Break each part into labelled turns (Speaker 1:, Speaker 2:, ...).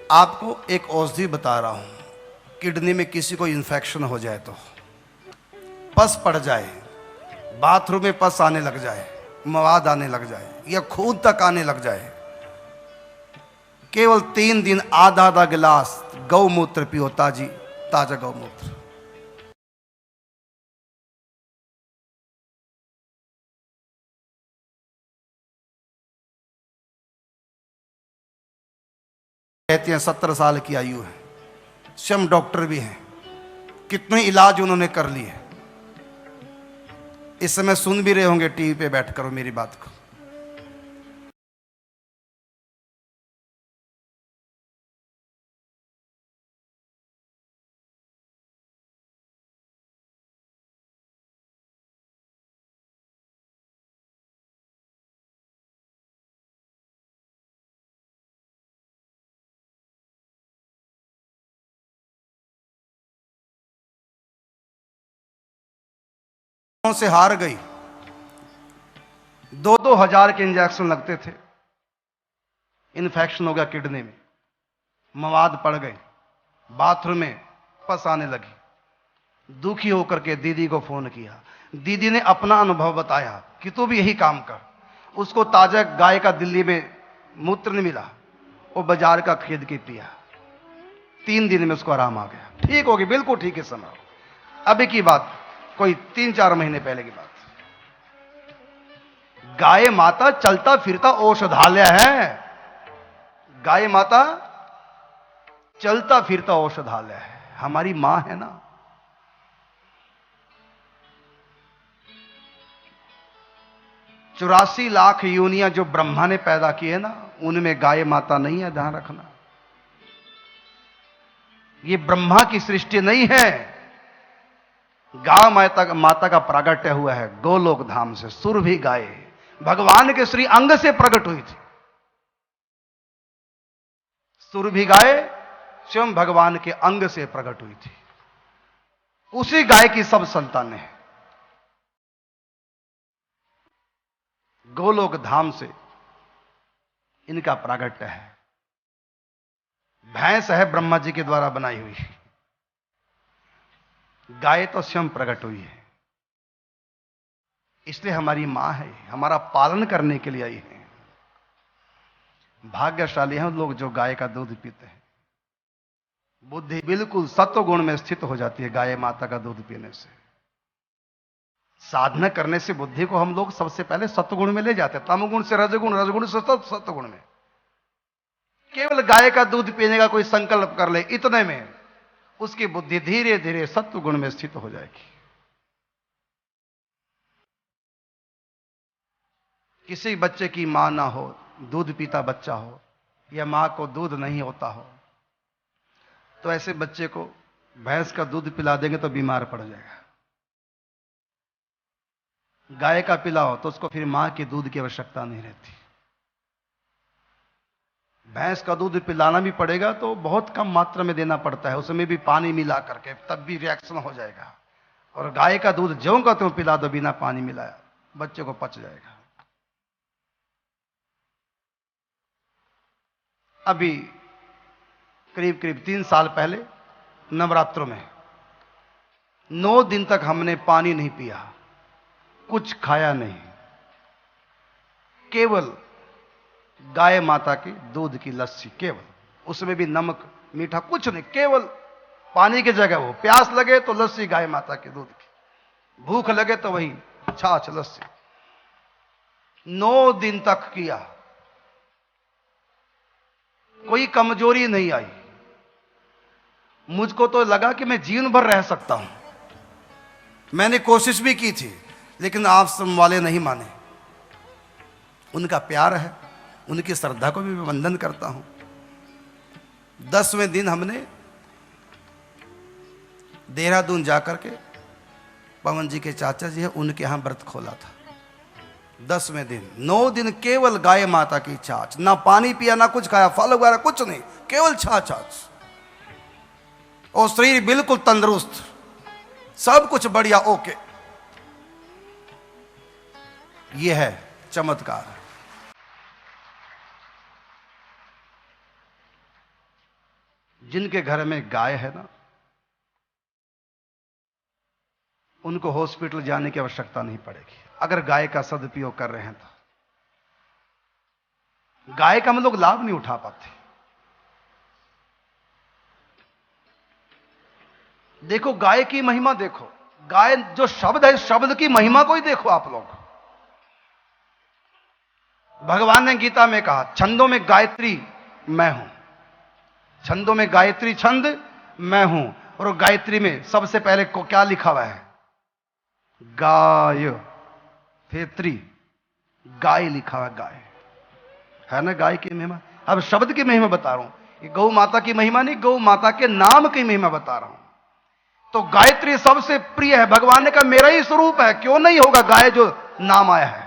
Speaker 1: आपको एक औषधि बता रहा हूं। किडनी में किसी को इन्फेक्शन हो जाए तो, पस पड़ जाए, बाथरूम में पस आने लग जाए, मवाद आने लग जाए या खून तक आने लग जाए, केवल 3 दिन आधा आधा गिलास गौमूत्र पियो, ताजा गौमूत्र। कहते हैं 17 साल की आयु है, स्वयं डॉक्टर भी हैं, कितने इलाज उन्होंने कर लिए। इस समय सुन भी रहे होंगे टीवी पे बैठकर मेरी बात को। से हार गई, 2-2 हजार के इंजेक्शन लगते थे, इन्फेक्शन हो गया किडनी में, मवाद पड़ गए, बाथरूम में पस आने लगी। दुखी होकर के दीदी को फोन किया। दीदी ने अपना अनुभव बताया कि तू भी यही काम कर। उसको ताजा गाय का दिल्ली में मूत्र नहीं मिला, वो बाजार का खरीद के पिया। 3 दिन में उसको आराम आ गया, ठीक होगी, बिल्कुल ठीक है। समय अभी की बात, कोई 3-4 महीने पहले की बात। गाय माता चलता फिरता औषधालय है। गाय माता चलता फिरता औषधालय है, हमारी मां है ना। चौरासी लाख योनियां जो ब्रह्मा ने पैदा की है ना, उनमें गाय माता नहीं है, ध्यान रखना। ये ब्रह्मा की सृष्टि नहीं है। गाय माता का प्रागट्य हुआ है गोलोक धाम से। सुरभि गाय भगवान के श्री अंग से प्रकट हुई थी। सुरभि गाय स्वयं भगवान के अंग से प्रकट हुई थी। उसी गाय की सब संतानें हैं। गोलोक धाम से इनका प्रागट्य है। भैंस है ब्रह्मा जी के द्वारा बनाई हुई, गाय तो स्वयं प्रकट हुई है। इसलिए हमारी मां है, हमारा पालन करने के लिए आई है। भाग्यशाली हैं लोग जो गाय का दूध पीते हैं। बुद्धि बिल्कुल सत्व गुण में स्थित हो जाती है गाय माता का दूध पीने से। साधना करने से बुद्धि को हम लोग सबसे पहले सत्वगुण में ले जाते हैं, तमगुण से रजगुण, रजगुण से सत्वगुण में। केवल गाय का दूध पीने का कोई संकल्प कर ले, इतने में उसकी बुद्धि धीरे धीरे सत्वगुण में स्थित हो जाएगी। किसी बच्चे की मां ना हो, दूध पीता बच्चा हो, या मां को दूध नहीं होता हो, तो ऐसे बच्चे को भैंस का दूध पिला देंगे तो बीमार पड़ जाएगा। गाय का पिलाओ तो उसको फिर मां के दूध की आवश्यकता नहीं रहती। भैंस का दूध पिलाना भी पड़ेगा तो बहुत कम मात्रा में देना पड़ता है, उसमें भी पानी मिला करके, तब भी रिएक्शन हो जाएगा। और गाय का दूध ज्यों का त्यों पिला दो बिना पानी मिलाया, बच्चे को पच जाएगा। अभी करीब करीब 3 साल पहले नवरात्रों में 9 दिन तक हमने पानी नहीं पिया, कुछ खाया नहीं, केवल गाय माता की दूध की लस्सी, केवल, उसमें भी नमक मीठा कुछ नहीं, केवल पानी की जगह वो, प्यास लगे तो लस्सी गाय माता के दूध की, भूख लगे तो वही छाछ लस्सी। 9 दिन तक किया, कोई कमजोरी नहीं आई। मुझको तो लगा कि मैं जीवन भर रह सकता हूं। मैंने कोशिश भी की थी, लेकिन आश्रम वाले नहीं माने। उनका प्यार है, उनकी श्रद्धा को भी मैं वंदन करता हूं। 10वें दिन हमने देहरादून जाकर के, पवन जी के चाचा जी है उनके यहां व्रत खोला था। 10वें दिन 9 दिन केवल गाय माता की छाछ, ना पानी पिया, ना कुछ खाया, फल वगैरह कुछ नहीं, केवल छाछ। और शरीर बिल्कुल तंदुरुस्त, सब कुछ बढ़िया, ओके। यह है चमत्कार। जिनके घर में गाय है ना, उनको हॉस्पिटल जाने की आवश्यकता नहीं पड़ेगी अगर गाय का सदुपयोग कर रहे हैं तो। गाय का हम लोग लाभ नहीं उठा पाते। देखो गाय की महिमा देखो, गाय जो शब्द है, शब्द की महिमा को ही देखो आप लोग। भगवान ने गीता में कहा, छंदों में गायत्री मैं हूं, छंदों में गायत्री छंद मैं हूं। और गायत्री में सबसे पहले को क्या लिखा हुआ है? गाय, फिर त्री, गाय लिखा हुआ, गाय है ना, गाय की महिमा। अब शब्द की महिमा बता रहा हूं, गौ माता की महिमा नहीं, गौ माता के नाम की महिमा बता रहा हूं। तो गायत्री सबसे प्रिय है। भगवान ने कहा मेरा ही स्वरूप है, क्यों नहीं होगा गाय जो नाम आया है।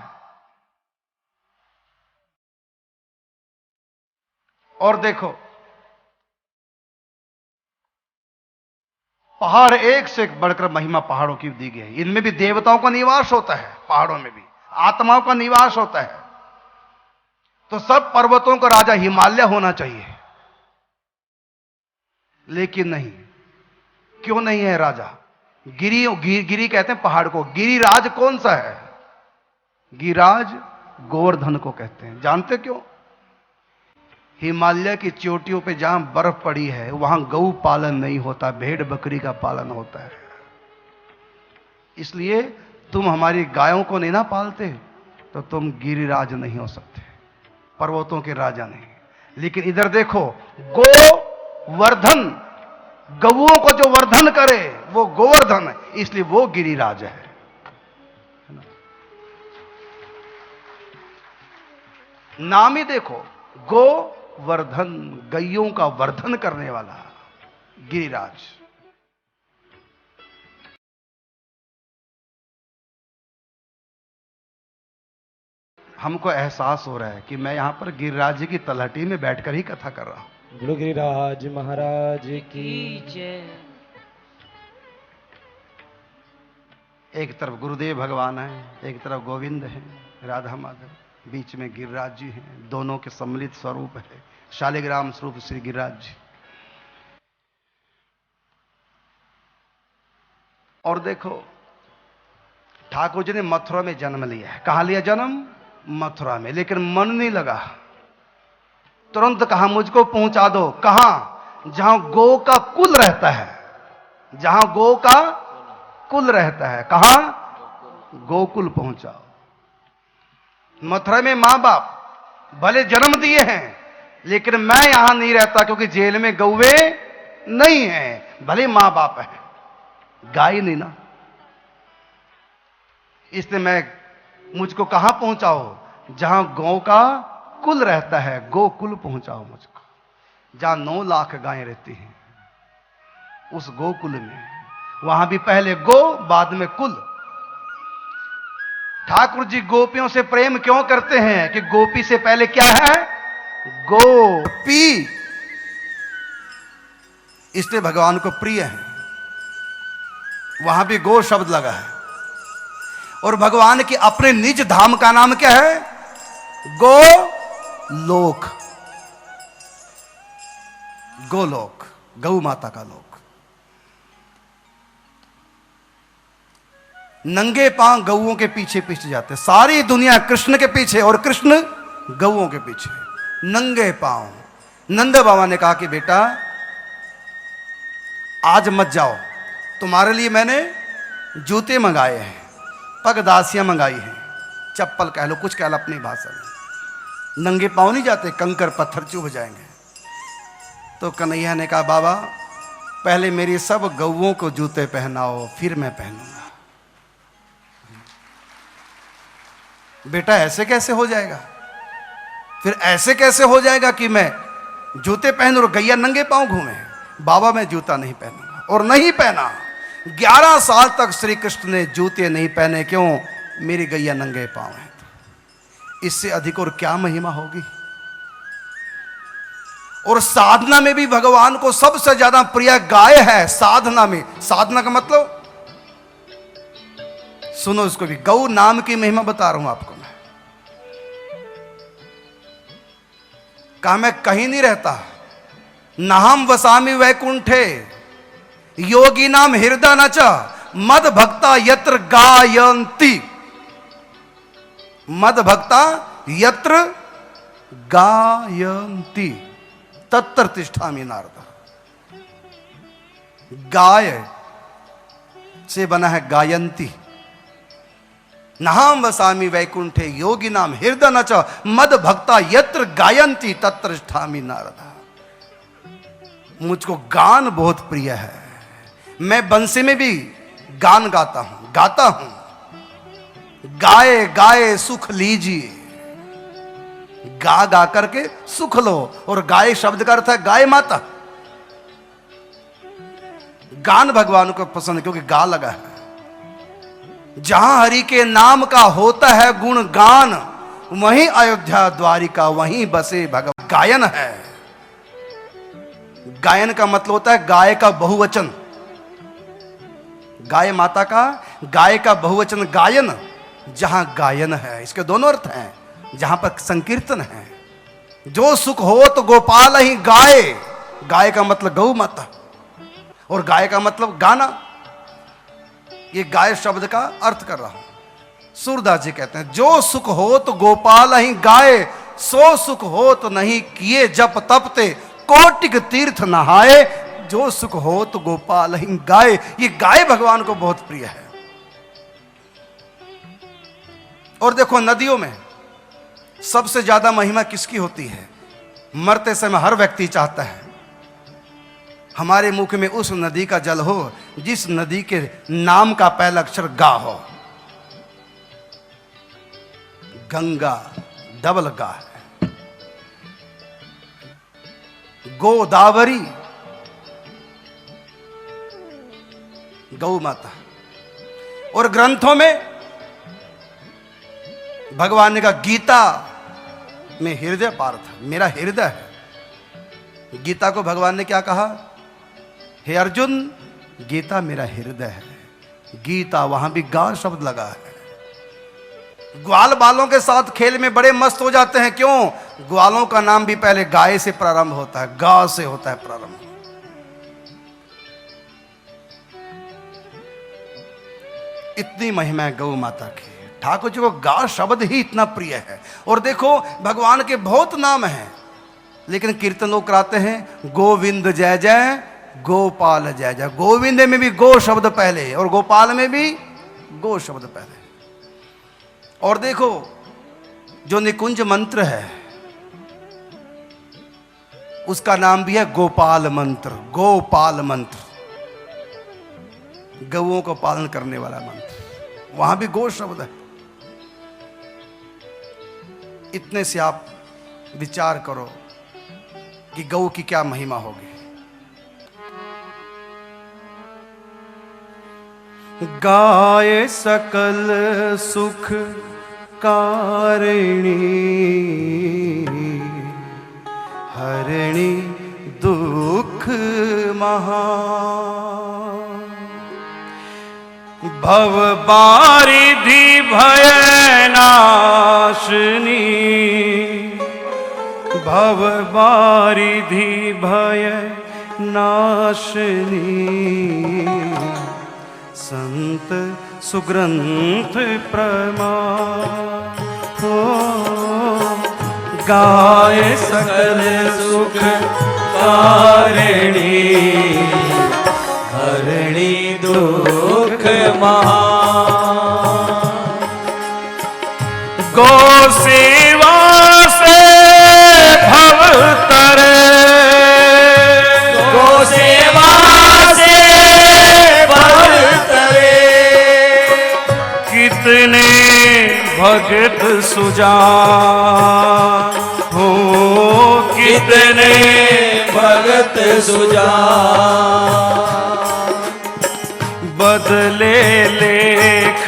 Speaker 1: और देखो पहाड़ एक से एक बढ़कर महिमा पहाड़ों की दी गई है। इनमें भी देवताओं का निवास होता है, पहाड़ों में भी आत्माओं का निवास होता है। तो सब पर्वतों का राजा हिमालय होना चाहिए, लेकिन नहीं। क्यों नहीं है राजा? गिरी कहते हैं पहाड़ को। गिरिराज कौन सा है? गिरिराज गोवर्धन को कहते हैं। जानते क्यों? हिमालय की चोटियों पे जहां बर्फ पड़ी है वहां गौ पालन नहीं होता, भेड़ बकरी का पालन होता है। इसलिए तुम हमारी गायों को नहीं ना पालते तो तुम गिरिराज नहीं हो सकते, पर्वतों के राजा नहीं। लेकिन इधर देखो, गोवर्धन, गौओं को जो वर्धन करे वो गोवर्धन है, इसलिए वो गिरिराज है। नाम ही देखो, गोवर्धन, गैयों का वर्धन करने वाला गिरिराज। हमको एहसास हो रहा है कि मैं यहां पर गिरिराज जी की तलहटी में बैठकर ही कथा कर रहा हूं।
Speaker 2: बोलो गिरिराज महाराज की जय।
Speaker 1: एक तरफ गुरुदेव भगवान है, एक तरफ गोविंद है, राधा माधव, बीच में गिरिराज जी हैं। दोनों के सम्मिलित स्वरूप है शालिग्राम स्वरूप श्री गिरिराज जी। और देखो ठाकुर जी ने मथुरा में जन्म लिया है। कहां लिया जन्म? मथुरा में। लेकिन मन नहीं लगा, तुरंत कहा मुझको पहुंचा दो। कहां? जहां गौ का कुल रहता है, जहां गौ का कुल रहता है। कहां? गोकुल पहुंचाओ। मथुरा में मां बाप भले जन्म दिए हैं, लेकिन मैं यहां नहीं रहता क्योंकि जेल में गौवे नहीं है। भले मां बाप है, गाय नहीं ना, इसलिए मुझको कहां पहुंचाओ? जहां गौ का कुल रहता है, गोकुल पहुंचाओ मुझको, जहां 9 लाख गायें रहती हैं, उस गोकुल में। वहां भी पहले गो बाद में कुल। ठाकुर जी गोपियों से प्रेम क्यों करते हैं? कि गोपी से पहले क्या है? गोपी। इसलिए भगवान को प्रिय है। वहां भी गो शब्द लगा है। और भगवान के अपने निज धाम का नाम क्या है? गोलोक। गोलोक, गौ माता का लोक। नंगे पांव गौओं के पीछे पीछे जाते, सारी दुनिया कृष्ण के पीछे और कृष्ण गौओं के पीछे, नंगे पांव। नंद बाबा ने कहा कि बेटा आज मत जाओ, तुम्हारे लिए मैंने जूते मंगाए हैं, पगदासियां मंगाई हैं, चप्पल कह लो, कुछ कह लो अपनी भाषा में। नंगे पांव नहीं जाते, कंकर पत्थर चुभ जाएंगे। तो कन्हैया ने कहा बाबा पहले मेरी सब गौओं को जूते पहनाओ, फिर मैं पहनूंगा। बेटा ऐसे कैसे हो जाएगा? फिर ऐसे कैसे हो जाएगा कि मैं जूते पहनूं और गैया नंगे पांव घूमे? बाबा मैं जूता नहीं पहनूंगा। और नहीं पहना। 11 साल तक श्री कृष्ण ने जूते नहीं पहने। क्यों? मेरी गैया नंगे पांव है। इससे अधिक और क्या महिमा होगी? और साधना में भी भगवान को सबसे ज्यादा प्रिय गाय है। साधना में, साधना का मतलब सुनो इसको भी, गौ नाम की महिमा बता रहा हूं आपको मैं। कहा मैं कहीं नहीं रहता, नाहम वसामि वैकुंठे योगी नाम हृदय न च मद भक्ता यत्र गायन्ति। मद भक्ता यत्र गायन्ति तत्र तिष्ठामि नारद। गाय से बना है गायन्ति। नाहम वसामि वैकुंठे योगी नाम हृदय न च मद भक्ता यत्र गायन्ति तत्र तिष्ठामि नारद। मुझको गान बहुत प्रिय है, मैं बंसी में भी गान गाता हूं। गाए गाए सुख लीजिए, गा गा करके सुख लो। और गाय शब्द का अर्थ है गाय माता। गान भगवान को पसंद है क्योंकि गा लगा है। जहां हरि के नाम का होता है गुण गान, वहीं अयोध्या द्वारिका, वहीं बसे भगवान। गायन है, गायन का मतलब होता है गाय का बहुवचन। गाय माता का, गाय का बहुवचन गायन। जहां गायन है, इसके दोनों अर्थ हैं। जहां पर संकीर्तन है, जो सुख हो तो गोपाल ही गाय। गाय का मतलब गौ माता और गाय का मतलब गाना। ये गाय शब्द का अर्थ कर रहा हूं। सूरदास जी कहते हैं जो सुख हो तो गोपाल ही गाय, सो सुख हो तो नहीं किए जप तपते कोटिक तीर्थ नहाए। जो सुख हो तो गोपाल ही गाय। ये गाय भगवान को बहुत प्रिय है। और देखो नदियों में सबसे ज्यादा महिमा किसकी होती है? मरते समय हर व्यक्ति चाहता है हमारे मुख में उस नदी का जल हो जिस नदी के नाम का पहला अक्षर गा हो। गंगा डबल गा है, गोदावरी गौ माता। और ग्रंथों में भगवान ने कहा गीता में हृदय पार्थ, मेरा हृदय है। गीता को भगवान ने क्या कहा? हे अर्जुन, गीता मेरा हृदय है। गीता, वहां भी गा शब्द लगा है। ग्वाल बालों के साथ खेल में बड़े मस्त हो जाते हैं। क्यों? ग्वालों का नाम भी पहले गाय से प्रारंभ होता है, गा से होता है प्रारंभ। इतनी महिमा है गौ माता की। ठाकुर जी को गा शब्द ही इतना प्रिय है। और देखो भगवान के बहुत नाम हैं, लेकिन कीर्तन लोग कराते हैं गोविंद जय जय गोपाल जय जय। गोविंद में भी गो शब्द पहले और गोपाल में भी गो शब्द पहले। और देखो जो निकुंज मंत्र है उसका नाम भी है गोपाल मंत्र। गोपाल मंत्र, गौओं को पालन करने वाला मंत्र, वहां भी गो शब्द है। इतने से आप विचार करो कि गौ की क्या महिमा होगी। गाय सकल सुख कारिणी, हरिणी दुख महा। भव बारिधि भय नाशनी, भव बारिधि भय नाशनी। संत सुग्रंथ प्रमाण हो। गाय सकल सुख कारिणी, हरिणी दुख महा। गो सेवा से भव तरे, गो सेवा से भव तरे। कितने भगत सुजान हो, कितने भगत सुजान। बदले लेख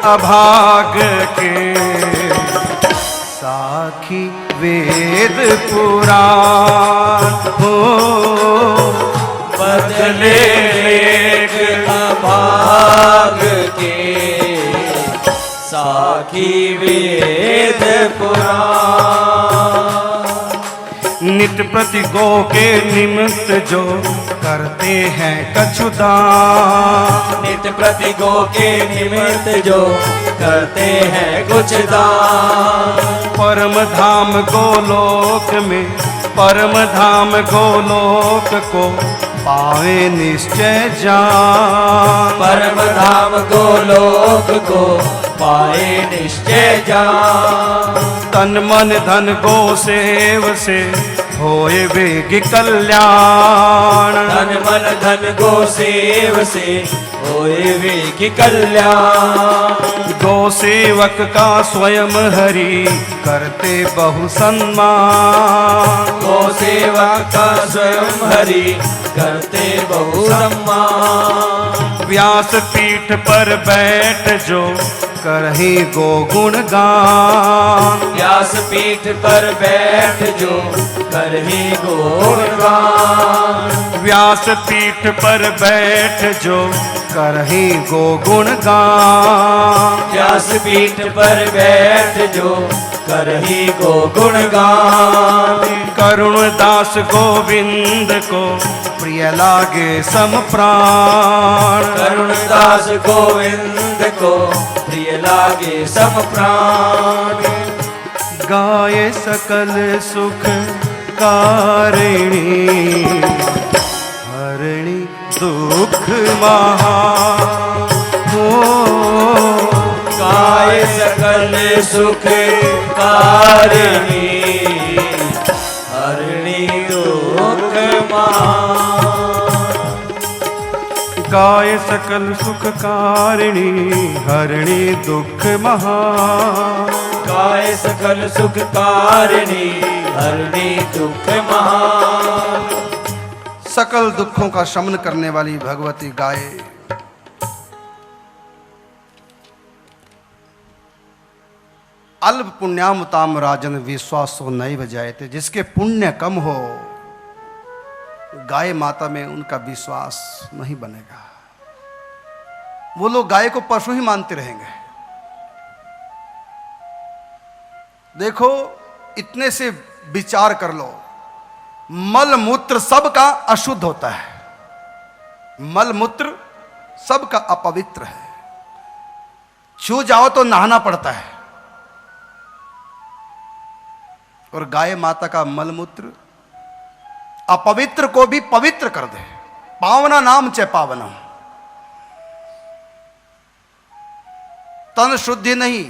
Speaker 1: अभाग के, साखी वेद पुराण हो। बदले लेख अभाग के, साखी वेद पुराण। नित प्रति गो के निमित्त जो करते हैं कछु दान।
Speaker 2: नित प्रति गो के निमित्त जो करते हैं कुछ दान।
Speaker 1: परम धाम गोलोक में, परम धाम गोलोक को पावे निश्चय जान।
Speaker 2: परम धाम गोलोक को पाए निश्चय जान।
Speaker 1: तन मन धन गो सेव से होए वेग कल्याण।
Speaker 2: तन मन धन गो सेव से होए वेग कल्याण।
Speaker 1: गो सेवक का स्वयं हरि करते बहु सम्मान।
Speaker 2: गो सेवक का स्वयं हरि करते बहु सम्मान।
Speaker 1: व्यास पीठ पर बैठ जो करही गो गुण गान।
Speaker 2: व्यास पीठ पर बैठ जो करही गो गुणगान।
Speaker 1: व्यास पीठ पर बैठ जो करही गो गुण गान।
Speaker 2: व्यास पीठ पर बैठ जो करही गो गुणगान।
Speaker 1: करुण दास गोविंद को प्रिय लागे सम प्राण।
Speaker 2: करुण दास गोविंद को प्रिय लागे सम प्राण।
Speaker 1: गाये सकल सुख कारिणी हरिणी दुख महा।
Speaker 2: गाये सकल सुख कारिणी हरिणी दुख महा।
Speaker 1: गाये सकल सुख कारिणी हरिणी दुख महा।
Speaker 2: गाये सकल सुख कारिणी हरिणी दुख महा।
Speaker 1: सकल दुखों का शमन करने वाली भगवती गाये। अल्प पुण्यामताम राजन विश्वासो नैव जायते। जिसके पुण्य कम हो गाय माता में उनका विश्वास नहीं बनेगा। वो लोग गाय को पशु ही मानते रहेंगे। देखो इतने से विचार कर लो, मल मूत्र सबका अशुद्ध होता है। मल मूत्र सबका अपवित्र है। छू जाओ तो नहाना पड़ता है। और गाय माता का मलमूत्र अपवित्र को भी पवित्र कर दे। पावना नाम च पावनम। तन शुद्धि नहीं,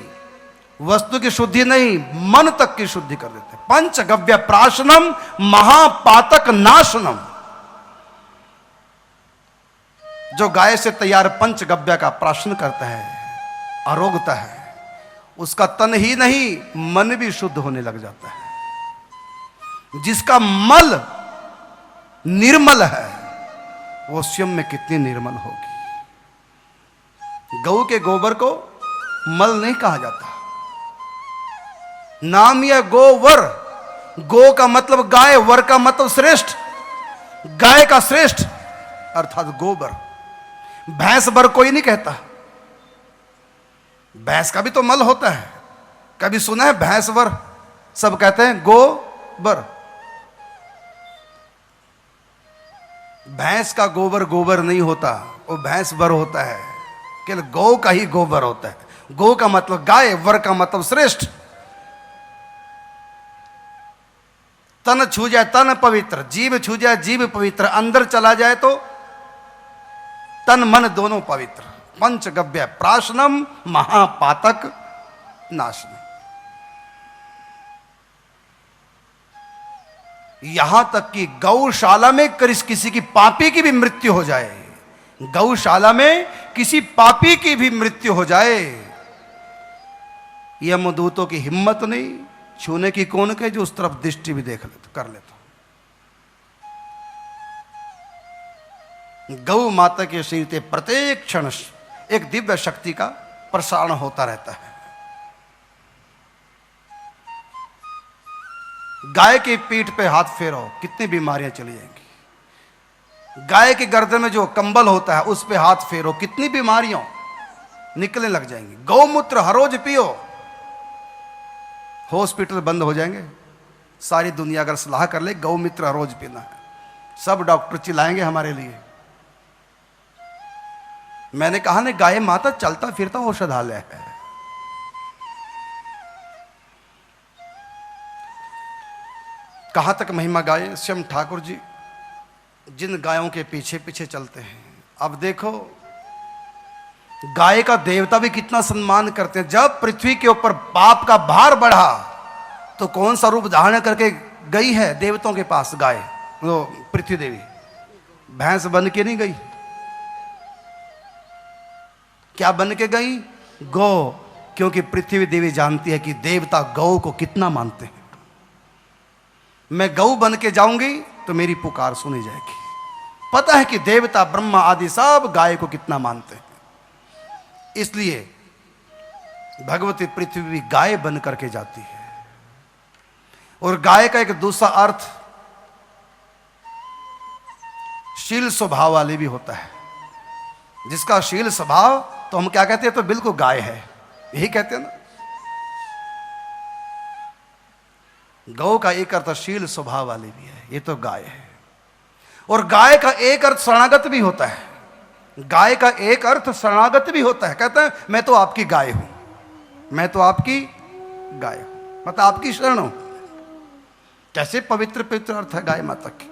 Speaker 1: वस्तु की शुद्धि नहीं, मन तक की शुद्धि कर देते। पंचगव्य प्राशनम महापातक नाशनम। जो गाय से तैयार पंचगव्य का प्राशन करता है, अरोगता है, उसका तन ही नहीं मन भी शुद्ध होने लग जाता है। जिसका मल निर्मल है वो स्वयं में कितनी निर्मल होगी। गौ के गोबर को मल नहीं कहा जाता। नाम यह गोवर। गो का मतलब गाय, वर का मतलब श्रेष्ठ। गाय का श्रेष्ठ अर्थात गोबर। भैंस बर कोई नहीं कहता। भैंस का भी तो मल होता है। कभी सुना है भैंस वर? सब कहते हैं गोबर। भैंस का गोबर गोबर नहीं होता, वो भैंस वर होता है। केवल गौ का ही गोबर होता है। गौ का मतलब गाय, वर का मतलब श्रेष्ठ। तन छू जाए तन पवित्र, जीव छू जाए जीव पवित्र, अंदर चला जाए तो तन मन दोनों पवित्र। पंचगव्य प्राशनम महापातक नाशनम। यहां तक कि गौशाला में किसी की पापी की भी मृत्यु हो जाए, गौशाला में किसी पापी की भी मृत्यु हो जाए, यमदूतों की हिम्मत नहीं छूने की। कौन के जो उस तरफ दृष्टि भी देख ले तो कर ले तो। गौ माता के शरीर से प्रत्येक क्षण एक दिव्य शक्ति का प्रसारण होता रहता है। गाय की पीठ पे हाथ फेरो, कितनी बीमारियां चली जाएंगी। गाय के गर्दन में जो कंबल होता है उस पे हाथ फेरो, कितनी बीमारियां निकलने लग जाएंगी। गौमूत्र हर रोज पियो, हॉस्पिटल बंद हो जाएंगे। सारी दुनिया अगर सलाह कर ले गौ मित्र हर रोज पीना है, सब डॉक्टर चिल्लाएंगे हमारे लिए। मैंने कहा ना, गाय माता चलता फिरता औषधालय है। कहां तक महिमा गाय श्याम ठाकुर जी जिन गायों के पीछे पीछे चलते हैं। अब देखो गाय का देवता भी कितना सम्मान करते हैं। जब पृथ्वी के ऊपर पाप का भार बढ़ा तो कौन सा रूप धारण करके गई है देवताओं के पास गाय? वो पृथ्वी देवी भैंस बन के नहीं गई, क्या बन के गई? गौ। क्योंकि पृथ्वी देवी जानती है कि देवता गौ को कितना मानते हैं। मैं गौ बन के जाऊंगी तो मेरी पुकार सुनी जाएगी। पता है कि देवता ब्रह्मा आदि सब गाय को कितना मानते हैं, इसलिए भगवती पृथ्वी भी गाय बन करके जाती है। और गाय का एक दूसरा अर्थ शील स्वभाव वाली भी होता है। जिसका शील स्वभाव, तो हम क्या कहते हैं? तो बिल्कुल गाय है, यही कहते हैं ना। गौ का एक अर्थ शील स्वभाव वाली भी है, ये तो गाय है। और गाय का एक अर्थ शरणागत भी होता है। गाय का एक अर्थ शरणागत भी होता है। कहता है मैं तो आपकी गाय हूं, मैं तो आपकी गाय हूं, मतलब आपकी शरण हूं। कैसे पवित्र पवित्र अर्थ है गाय माता की।